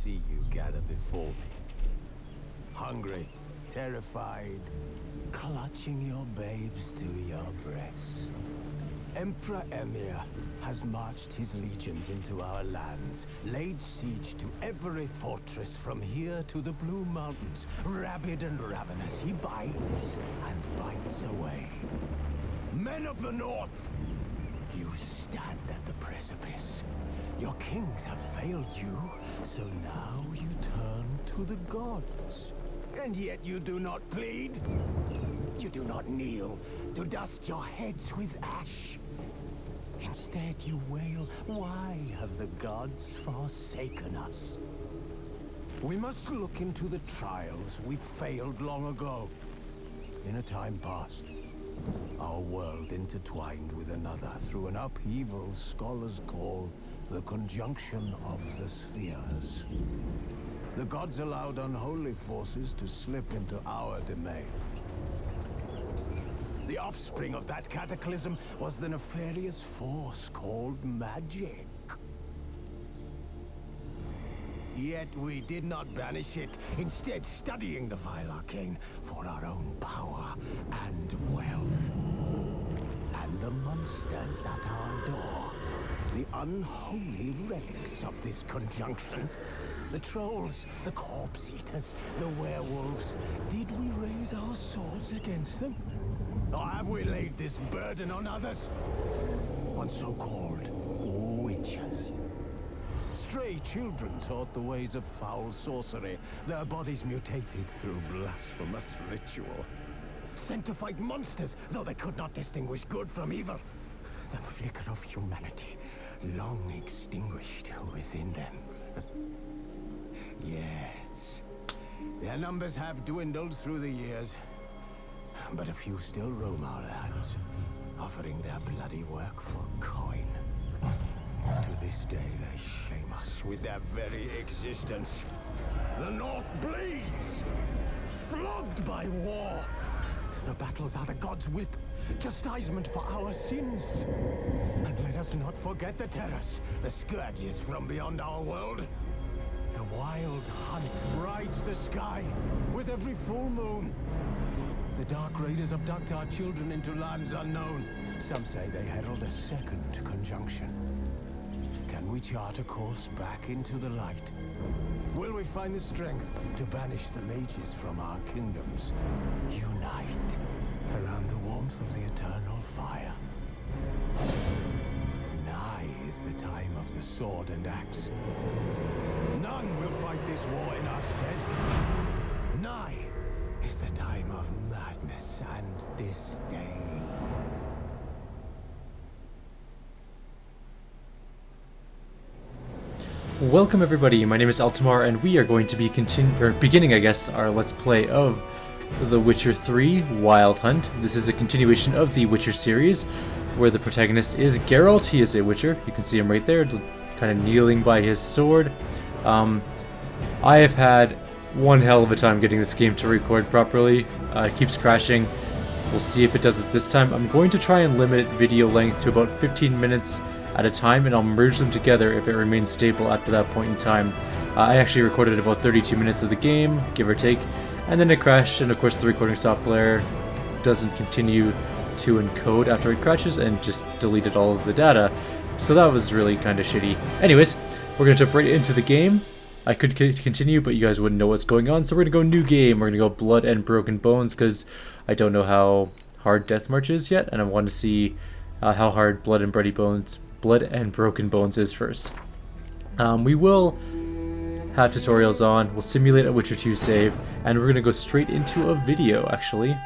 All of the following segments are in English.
see you gather before me. Hungry, terrified, clutching your babes to your breast. Emperor Emir has marched his legions into our lands, laid siege to every fortress from here to the Blue Mountains. Rabid and ravenous, he bites and bites away. Men of the North, you stand at the precipice. Your kings have failed you, so now you turn to the gods. And yet you do not plead. You do not kneel to dust your heads with ash. Instead you wail, why have the gods forsaken us? We must look into the trials we failed long ago. In a time past, our world intertwined with another through an upheaval scholars call the conjunction of the spheres. The gods allowed unholy forces to slip into our domain. The offspring of that cataclysm was the nefarious force called magic. Yet we did not banish it, instead studying the vile arcane for our own power and wealth. And the monsters at our door, the unholy relics of this conjunction. The trolls, the corpse eaters, the werewolves. Did we raise our swords against them? Or have we laid this burden on others? On so-called witches. Stray children taught the ways of foul sorcery, their bodies mutated through blasphemous ritual. Sent to fight monsters, though they could not distinguish good from evil. The flicker of humanity, long extinguished within them. Yes, their numbers have dwindled through the years. But a few still roam our lands, offering their bloody work for coin. To this day, they shame us with their very existence. The North bleeds, flogged by war. The battles are the gods' whip, chastisement for our sins. And let us not forget the terrors, the scourges from beyond our world. The wild hunt rides the sky with every full moon. The Dark Raiders abduct our children into lands unknown. Some say they herald a second conjunction. Can we chart a course back into the light? Will we find the strength to banish the mages from our kingdoms? Unite around the warmth of the eternal fire. Nigh is the time of the sword and axe. None will fight this war in our stead. Nigh is the time of madness and disdain. Welcome everybody, my name is Altamar and we are going to be beginning our Let's Play of The Witcher 3 Wild Hunt. This is a continuation of the Witcher series where the protagonist is Geralt. He is a Witcher. You can see him right there, kind of kneeling by his sword. I have had one hell of a time getting this game to record properly. It keeps crashing. We'll see if it does it this time. I'm going to try and limit video length to about 15 minutes at a time, and I'll merge them together if it remains stable after that point in time. I actually recorded about 32 minutes of the game, give or take, and then it crashed, and of course the recording software doesn't continue to encode after it crashes and just deleted all of the data. So that was really kind of shitty. Anyways, we're going to jump right into the game. I could continue, but you guys wouldn't know what's going on, so we're going to go new game. We're going to go Blood and Broken Bones, because I don't know how hard Deathmarch is yet, and I want to see how hard Blood and Broken Bones is first. We will have tutorials on, we'll simulate a Witcher 2 save, and we're going to go straight into a video, actually.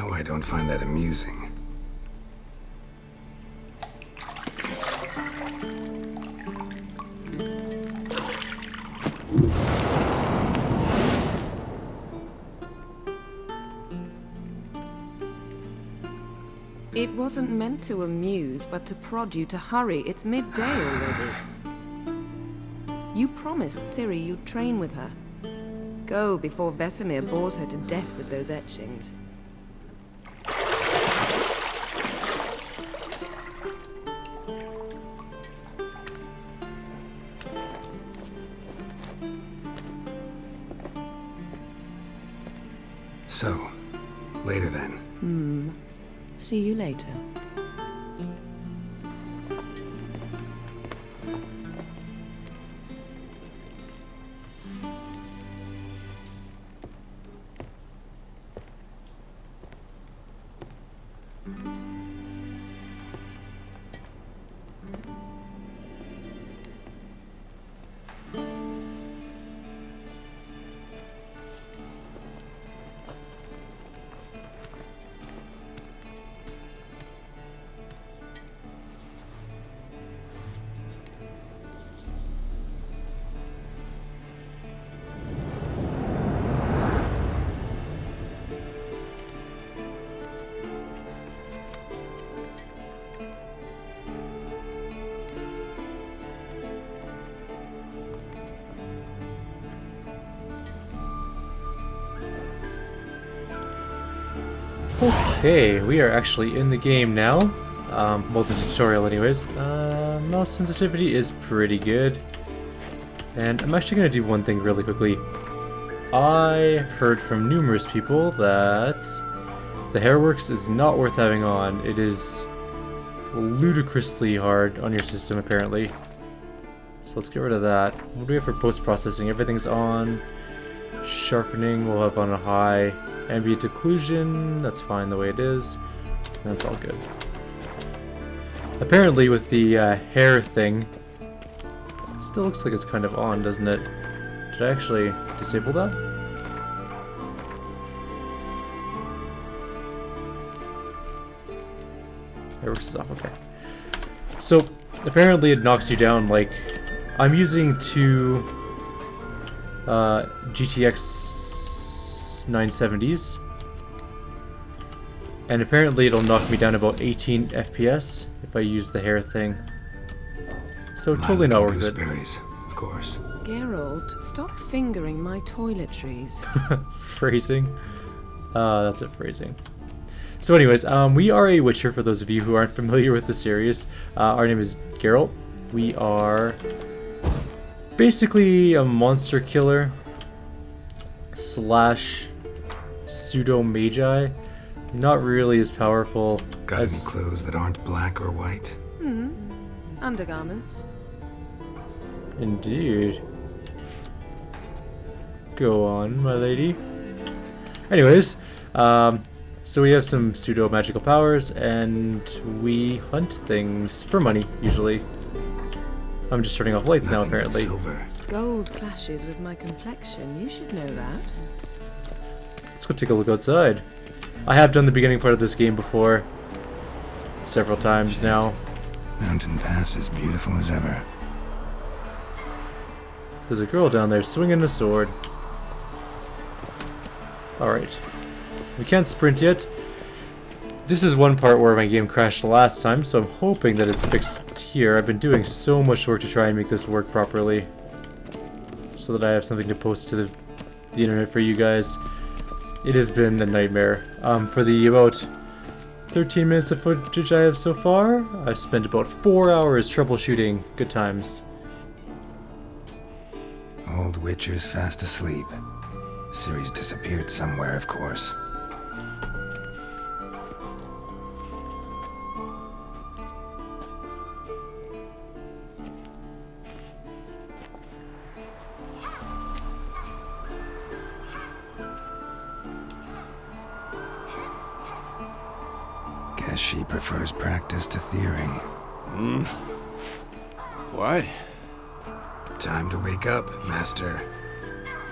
Oh, I don't find that amusing. It wasn't meant to amuse, but to prod you to hurry. It's midday already. You promised Ciri you'd train with her. Go before Vesemir bores her to death with those etchings. So, later then. See you later. Okay, we are actually in the game now. Well, the tutorial anyways. Mouse sensitivity is pretty good. And I'm actually going to do one thing really quickly. I heard from numerous people that the Hairworks is not worth having on. It is ludicrously hard on your system, apparently. So let's get rid of that. What do we have for post-processing? Everything's on. Sharpening we'll have on a high. Ambient occlusion, that's fine the way it is. That's all good. Apparently with the hair thing, it still looks like it's kind of on, doesn't it? Did I actually disable that? Hairworks is off, okay. So, apparently it knocks you down, like, I'm using two GTX 970s, and apparently it'll knock me down about 18 FPS if I use the hair thing. So totally not worth it. Gooseberries, of course. Geralt, stop fingering my toiletries. Phrasing. That's it, phrasing. So anyways, we are a Witcher, for those of you who aren't familiar with the series. Our name is Geralt. We are basically a monster killer slash pseudo magi. Not really as powerful Got as... any clothes that aren't black or white? Undergarments. Indeed. Go on, my lady. Anyways, so we have some pseudo magical powers, and we hunt things for money, usually. I'm just turning off lights now, Nothing but apparently. silver. Gold clashes with my complexion. You should know that. Let's go take a look outside. I have done the beginning part of this game before. Several times now. Mountain Pass is beautiful as ever. There's a girl down there swinging a sword. Alright. We can't sprint yet. This is one part where my game crashed last time, so I'm hoping that it's fixed here. I've been doing so much work to try and make this work properly, so that I have something to post to the internet for you guys. It has been a nightmare. For the about 13 minutes of footage I have so far, I've spent about 4 hours troubleshooting. Good times. Old Witcher's fast asleep. Ciri's disappeared somewhere, of course. Guess she prefers practice to theory. Why? Time to wake up, Master.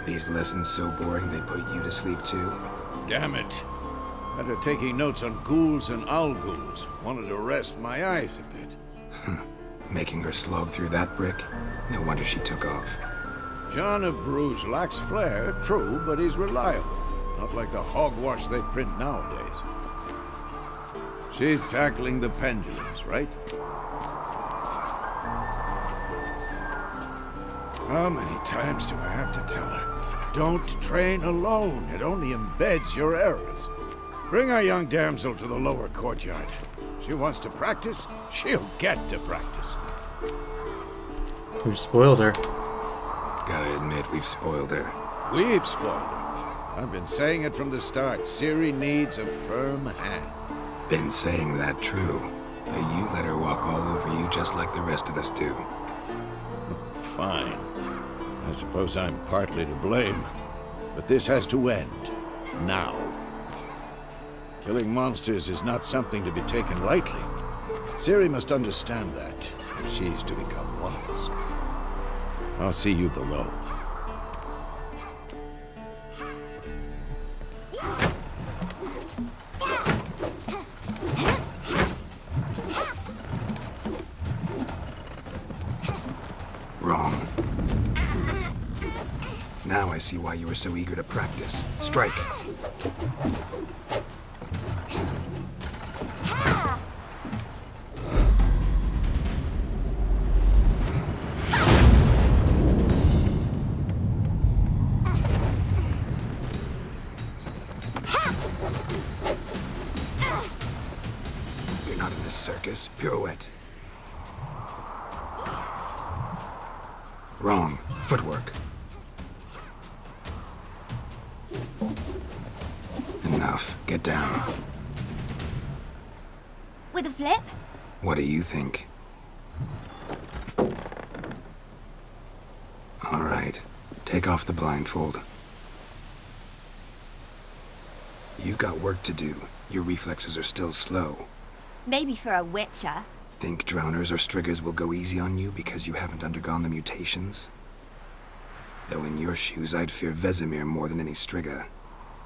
These lessons so boring they put you to sleep too. Damn it. After taking notes on ghouls and owl-ghouls, wanted to rest my eyes a bit. Making her slog through that brick? No wonder she took off. John of Bruges lacks flair, true, but he's reliable. Not like the hogwash they print nowadays. She's tackling the pendulums, right? How many times do I have to tell her? Don't train alone. It only embeds your errors. Bring our young damsel to the lower courtyard. She wants to practice, she'll get to practice. We've spoiled her. Gotta admit, we've spoiled her. We've spoiled her. I've been saying it from the start. Ciri needs a firm hand. Been saying that true. But you let her walk all over you just like the rest of us do. Fine. I suppose I'm partly to blame. But this has to end. Now. Killing monsters is not something to be taken lightly. Ciri must understand that, if she's to become one of us. I'll see you below. Wrong. Now I see why you were so eager to practice. Strike. You're not in this circus. Pirouette. Wrong. Footwork. Enough. Get down. With a flip? What do you think? All right. Take off the blindfold. You've got work to do. Your reflexes are still slow. Maybe for a witcher. Think drowners or striggers will go easy on you because you haven't undergone the mutations? Though in your shoes, I'd fear Vesemir more than any strigger.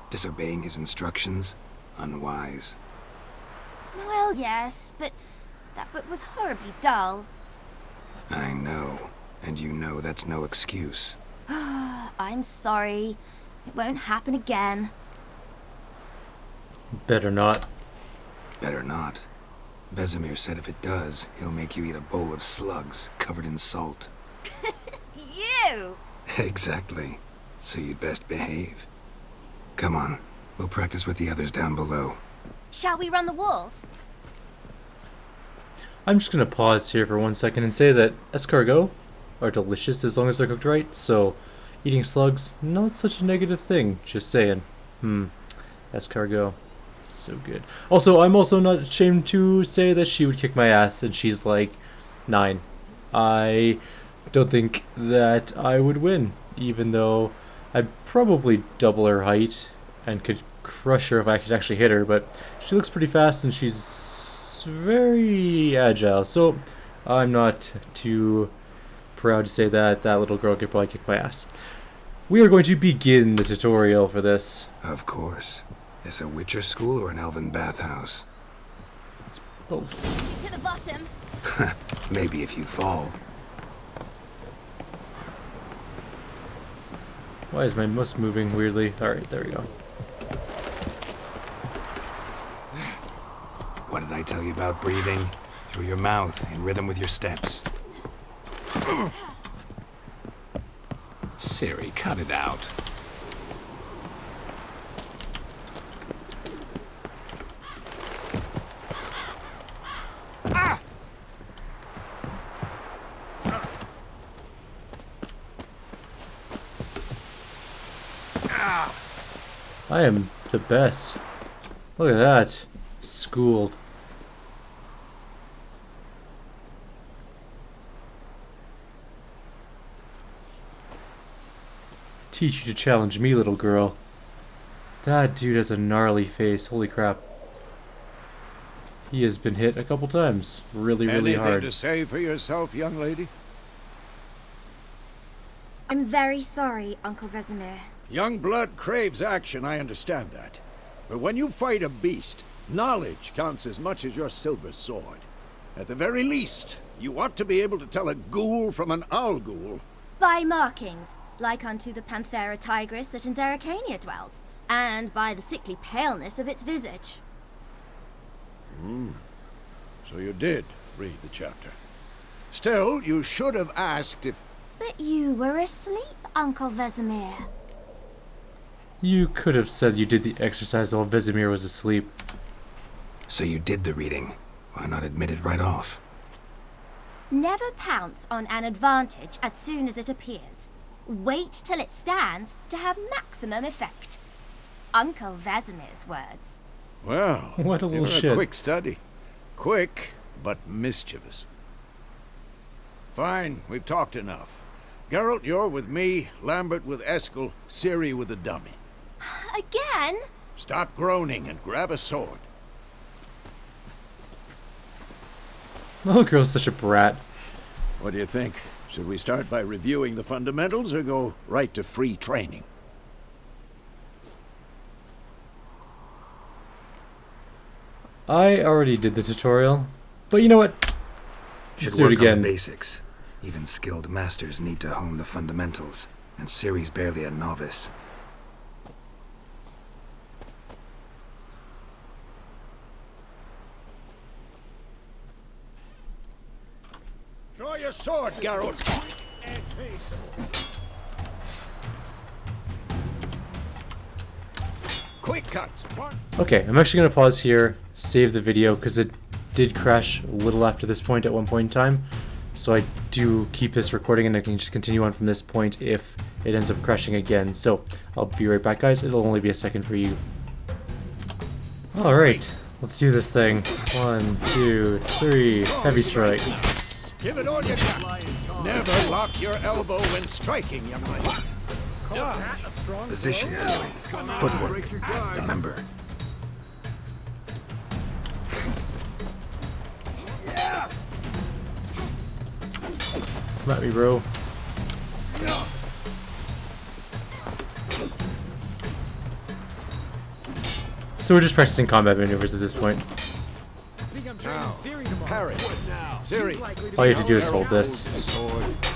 Disobeying his instructions? Unwise. Well, yes, but that book was horribly dull. I know. And you know that's no excuse. I'm sorry. It won't happen again. Better not. Better not. Vesemir said if it does, he'll make you eat a bowl of slugs covered in salt. You! Exactly. So you'd best behave. Come on. We'll practice with the others down below. Shall we run the walls? I'm just gonna pause here for 1 second and say that escargot are delicious as long as they're cooked right, so eating slugs, not such a negative thing, just saying. Escargot. So good. Also, I'm also not ashamed to say that she would kick my ass, and she's like 9. I don't think that I would win, even though I'd probably double her height and could crush her if I could actually hit her, but she looks pretty fast and she's very agile, so I'm not too proud to say that that little girl could probably kick my ass. We are going to begin the tutorial for this. Of course. Is a Witcher school or an elven bathhouse? Both. To the bottom. Maybe if you fall. Why is my mouse moving weirdly? Alright, there we go. What did I tell you about breathing? Through your mouth, in rhythm with your steps. Ciri, cut it out. I am the best. Look at that. Schooled. Teach you to challenge me, little girl. That dude has a gnarly face. Holy crap. He has been hit a couple times. Really Anything hard. to say for yourself, young lady? I'm very sorry, Uncle Vesemir. Young blood craves action, I understand that. But when you fight a beast, knowledge counts as much as your silver sword. At the very least, you ought to be able to tell a ghoul from an owl ghoul. By markings, like unto the Panthera tigris that in Zerrikania dwells, and by the sickly paleness of its visage. So you did read the chapter. Still, you should have asked if... But you were asleep, Uncle Vesemir. You could have said you did the exercise while Vesemir was asleep. So you did the reading. Why not admit it right off? Never pounce on an advantage as soon as it appears. Wait till it stands to have maximum effect. Uncle Vesemir's words. Well, What a little you're shit. a quick study. Quick, but mischievous. Fine, we've talked enough. Geralt, you're with me, Lambert with Eskel, Ciri with the dummy. Again? Stop groaning and grab a sword. Little girl's such a brat. What do you think? Should we start by reviewing the fundamentals or go right to free training? I already did the tutorial, but you know what? Should Let's do it work on again. the basics. Even skilled masters need to hone the fundamentals, and Ciri's barely a novice. Draw your sword, Geralt! Quick cuts! One. Okay, I'm actually going to pause here, save the video, because it did crash a little after this point at one point in time. So I do keep this recording and I can just continue on from this point if it ends up crashing again. So I'll be right back, guys. It'll only be a second for you. Alright, let's do this thing. 1, 2, 3, heavy strike. Give it all you got. Never lock your elbow when striking, young man. Position, Ciri. Footwork. Remember. Come at me, bro. So we're just practicing combat maneuvers at this point. Parry. Ciri. All you have to do is hold this.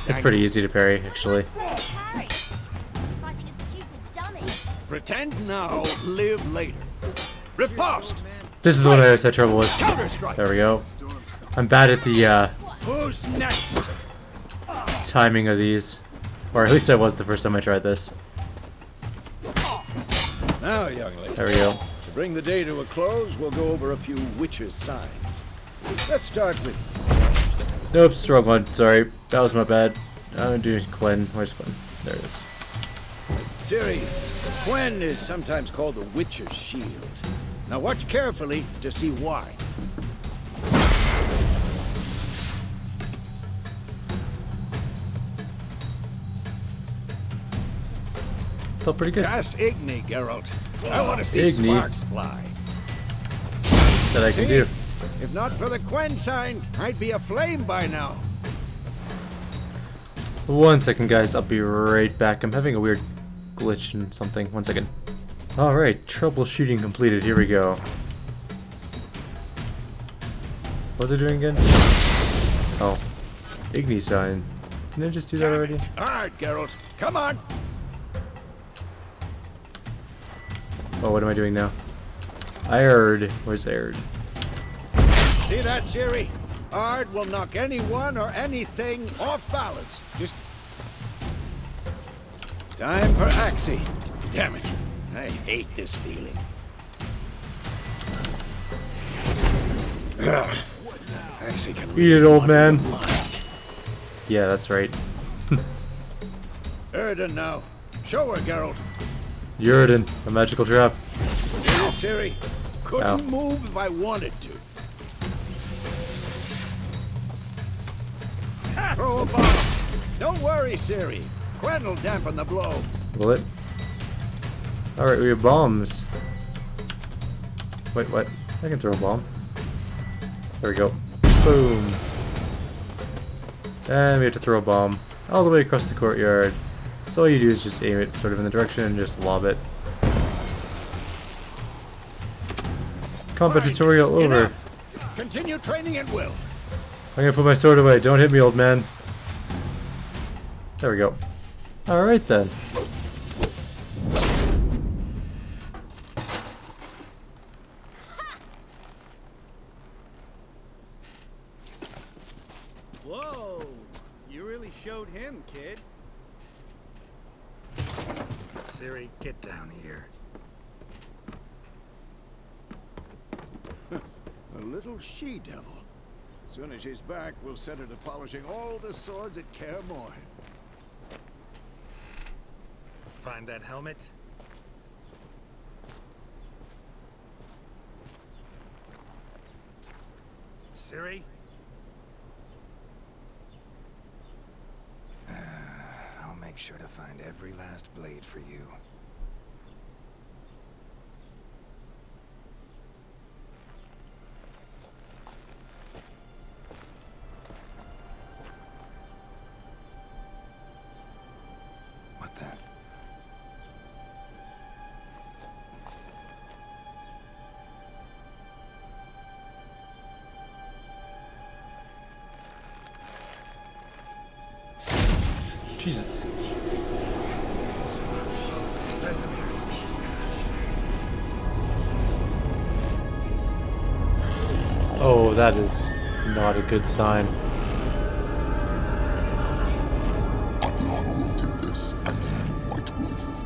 It's pretty easy to parry, actually. Harry, fighting a stupid dummy. Pretend now, live later. Riposte! This is the one I always had trouble with. Counter-strike! There we go. I'm bad at the Who's next? timing of these. Or at least I was the first time I tried this. Now, young lady. There we go. To bring the day to a close, we'll go over a few witches' signs. Let's start with... Oops, wrong one. Sorry. That was my bad. I'm doing Quen. Where's Quen? There it is. Ciri, Quen is sometimes called the Witcher's Shield. Now watch carefully to see why. Felt pretty good. Cast Igni, Geralt. I want to see Igni. sparks fly. That I can do. If not for the Quen sign, I'd be aflame by now. 1 second, guys. I'll be right back. I'm having a weird glitch in something. 1 second. Alright, troubleshooting completed. Here we go. What was I doing again? Oh. Igni sign. Didn't I just do that already? Alright, Geralt. Come on. Oh, what am I doing now? Aird. Where's Aird? See that, Ciri? Ard will knock anyone or anything off balance. Just... Time for Axie. Damn it. I hate this feeling. Ugh. Axie can Eat it, old man. Yeah, that's right. Erden now. Show her, Geralt. Yrden, a magical trap. Here, Ciri. Couldn't Ow. move if I wanted to. Throw a bomb. Don't worry, Ciri. Quen will dampen the blow. Will it? Alright, we have bombs. Wait, what? I can throw a bomb. There we go. Boom. And we have to throw a bomb all the way across the courtyard. So all you do is just aim it sort of in the direction and just lob it. combat Fine. tutorial over. Enough. Continue training at will. I'm gonna put my sword away. Don't hit me, old man. There we go. Alright then. Whoa! You really showed him, kid. Ciri, get down here. A little she-devil. Soon as she's back, we'll set her to polishing all the swords at Kaer Morhen. Find that helmet? Ciri? I'll make sure to find every last blade for you. What then? Jesus. Vesemir. Oh, that is not a good sign. Adriana did this, and you, White Wolf.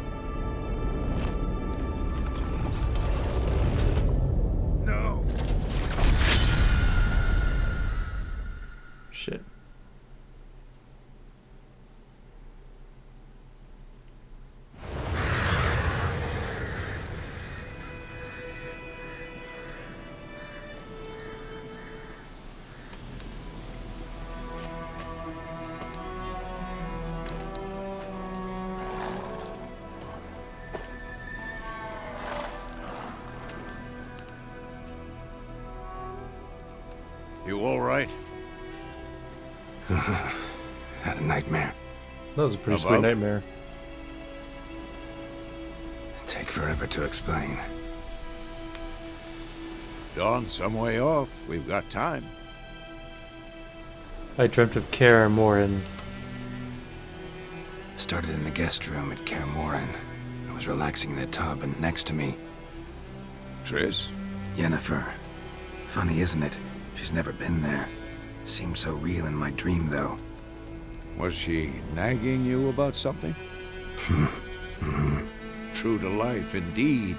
No! Shit. You all right? Had a nightmare. That was a pretty sweet About? nightmare. Take forever to explain. Dawn's some way off. We've got time. I dreamt of Kaer Morhen. Started in the guest room at Kaer Morhen. I was relaxing in a tub, and next to me, Triss? Yennefer. Funny, isn't it? She's never been there. Seemed so real in my dream, though. Was she nagging you about something? True to life, indeed.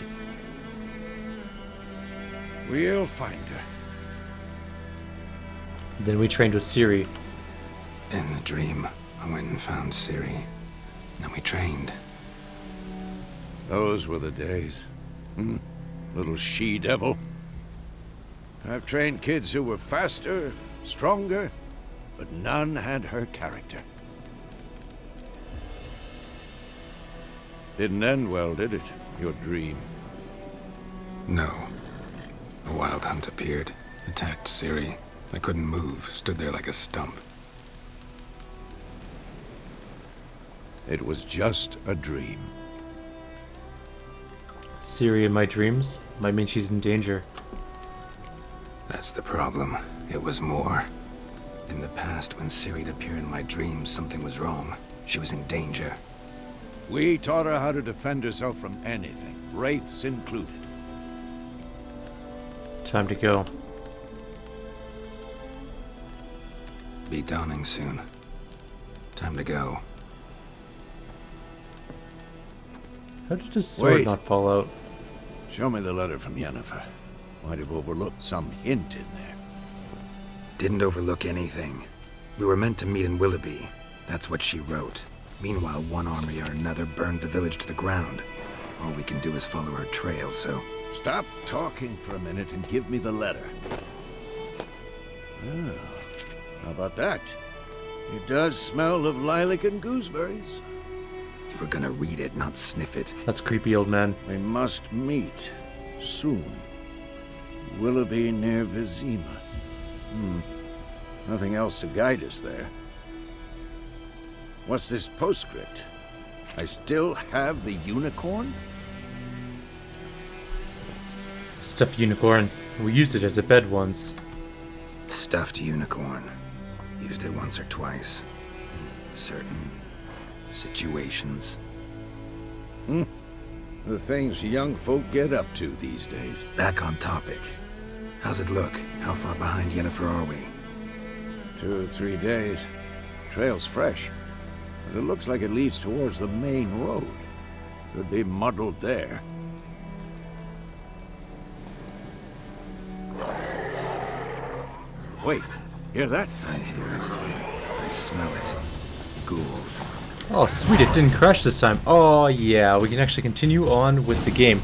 We'll find her. Then we trained with Ciri. In the dream, I went and found Ciri. Then we trained. Those were the days. Little she-devil. I've trained kids who were faster, stronger, but none had her character. Didn't end well, did it? Your dream. No. A wild hunt appeared, attacked Ciri. I couldn't move, stood there like a stump. It was just a dream. Ciri in my dreams might mean she's in danger. That's the problem. It was more. In the past, when Ciri'd appear in my dreams, something was wrong. She was in danger. We taught her how to defend herself from anything, wraiths included. Time to go. Be dawning soon. Time to go. How did his sword Wait. not fall out? Show me the letter from Yennefer. Might have overlooked some hint in there. Didn't overlook anything. We were meant to meet in Willoughby. That's what she wrote. Meanwhile, one army or another burned the village to the ground. All we can do is follow her trail, so... Stop talking for a minute and give me the letter. Oh, how about that? It does smell of lilac and gooseberries. You were gonna read it, not sniff it. That's creepy, old man. We must meet soon. Willoughby near Vizima. Nothing else to guide us there. What's this postscript? I still have the unicorn? Stuffed unicorn. We used it as a bed once. Stuffed unicorn. Used it once or twice. In certain situations. The things young folk get up to these days. Back on topic. How's it look? How far behind Yennefer are we? 2 or 3 days. Trail's fresh, but it looks like it leads towards the main road. Could be muddled there. Wait, hear that? I hear it. I smell it. Ghouls. Oh, sweet, it didn't crash this time. Oh, yeah, we can actually continue on with the game.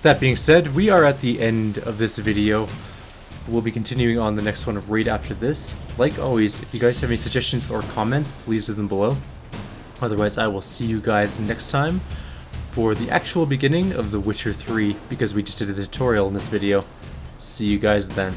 That being said, we are at the end of this video. We'll be continuing on the next one right after this. Like always, if you guys have any suggestions or comments, please leave them below. Otherwise, I will see you guys next time for the actual beginning of The Witcher 3, because we just did a tutorial in this video. See you guys then.